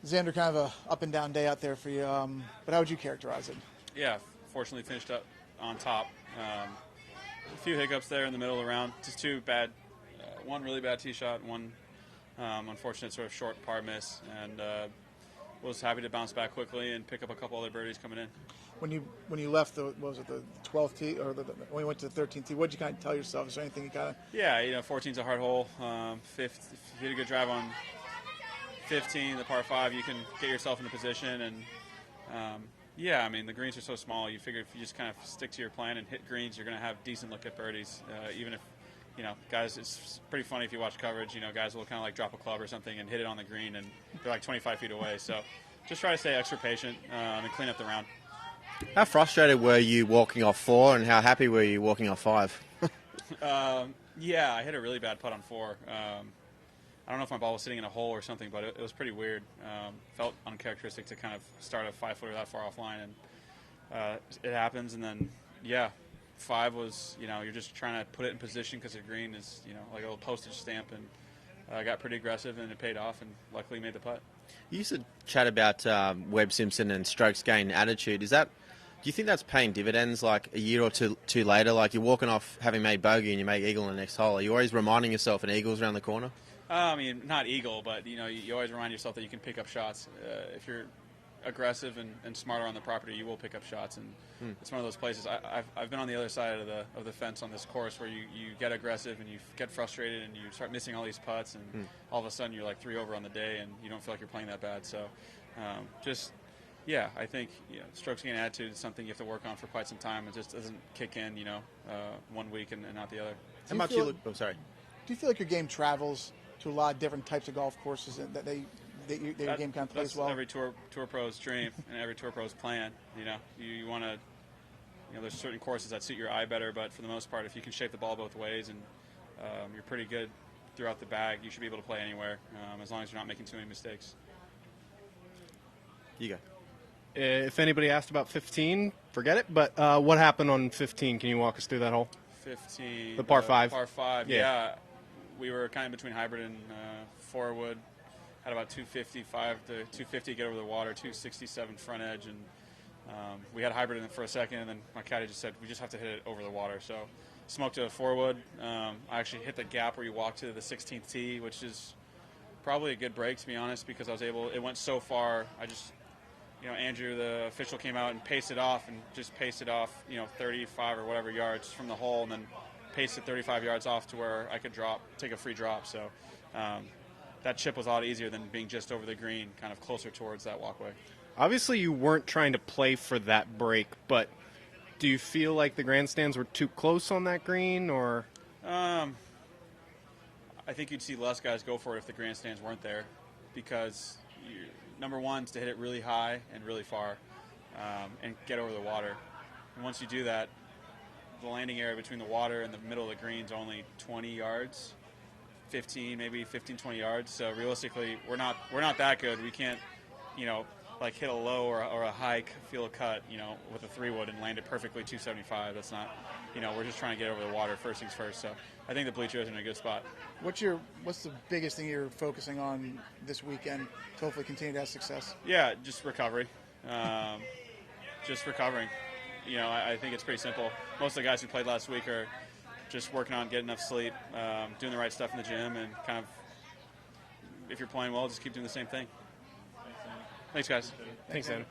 Xander, kind of a up and down day out there for you, but how would you characterize it? Yeah, fortunately finished up on top. A few hiccups there in the middle of the round. Just two bad, one really bad tee shot, one unfortunate sort of short par miss, and was happy to bounce back quickly and pick up a couple other birdies coming in. When you left the 12th tee or when you went to the 13th tee, what did you kind of tell yourself? Is there anything you kind of? Yeah, 14's a hard hole. Fifth, if you hit a good drive on 15, the par 5, you can get yourself in a position. And yeah, I mean the greens are so small. You figure if you just kind of stick to your plan and hit greens, you're going to have decent look at birdies. Even if guys, it's pretty funny if you watch coverage. Guys will kind of like drop a club or something and hit it on the green, and they're like 25 feet away. So just try to stay extra patient and clean up the round. How frustrated were you walking off 4, and how happy were you walking off 5? Yeah, I hit a really bad putt on 4. I don't know if my ball was sitting in a hole or something, but it was pretty weird. Felt uncharacteristic to kind of start a 5-footer that far offline, and it happens. And then, yeah, 5 was, you're just trying to put it in position because the green is, like a little postage stamp, and I got pretty aggressive, and it paid off, and luckily made the putt. You used to chat about Webb Simpson and strokes gain attitude. Do you think that's paying dividends like a year or two later? Like you're walking off having made bogey and you make eagle in the next hole. Are you always reminding yourself an eagle's around the corner? I mean, not eagle, but you always remind yourself that you can pick up shots. If you're aggressive and smarter on the property, you will pick up shots, and it's one of those places. I've been on the other side of the fence on this course where you get aggressive and you get frustrated and you start missing all these putts, and all of a sudden you're like 3 over on the day and you don't feel like you're playing that bad. So yeah, I think strokes gain attitude is something you have to work on for quite some time. It just doesn't kick in, 1 week and not the other. How much you look? Oh, sorry. Do you feel like your game travels to a lot of different types of golf courses and that your game kind of plays well? Every tour pro's dream and every tour pro's plan. You want to. There's certain courses that suit your eye better, but for the most part, if you can shape the ball both ways and you're pretty good throughout the bag, you should be able to play anywhere as long as you're not making too many mistakes. You go. If anybody asked about 15, forget it. But what happened on 15? Can you walk us through that hole? 15. The par 5. Par 5, yeah. We were kind of between hybrid and 4-wood. Had about 255 to 250 get over the water, 267 front edge. And we had hybrid in it for a second, and then my caddy just said, we just have to hit it over the water. So smoked to a 4-wood. I actually hit the gap where you walk to the 16th tee, which is probably a good break, to be honest, because it went so far. Andrew, the official, came out and paced it off 35 or whatever yards from the hole, and then paced it 35 yards off to where I could take a free drop. So that chip was a lot easier than being just over the green, kind of closer towards that walkway. Obviously, you weren't trying to play for that break, but do you feel like the grandstands were too close on that green, or? I think you'd see less guys go for it if the grandstands weren't there, because number one is to hit it really high and really far and get over the water. And once you do that, the landing area between the water and the middle of the green is only 20 yards, 20 yards. So realistically, we're not that good. We can't, like hit a low or a high field cut, with a 3-wood and land it perfectly 275. That's not, we're just trying to get over the water first things first. So I think the bleachers are in a good spot. What's the biggest thing you're focusing on this weekend to hopefully continue to have success? Yeah, just recovery. Just recovering. I think it's pretty simple. Most of the guys who played last week are just working on getting enough sleep, doing the right stuff in the gym, and kind of, if you're playing well, just keep doing the same thing. Thanks, guys. Thanks, Adam.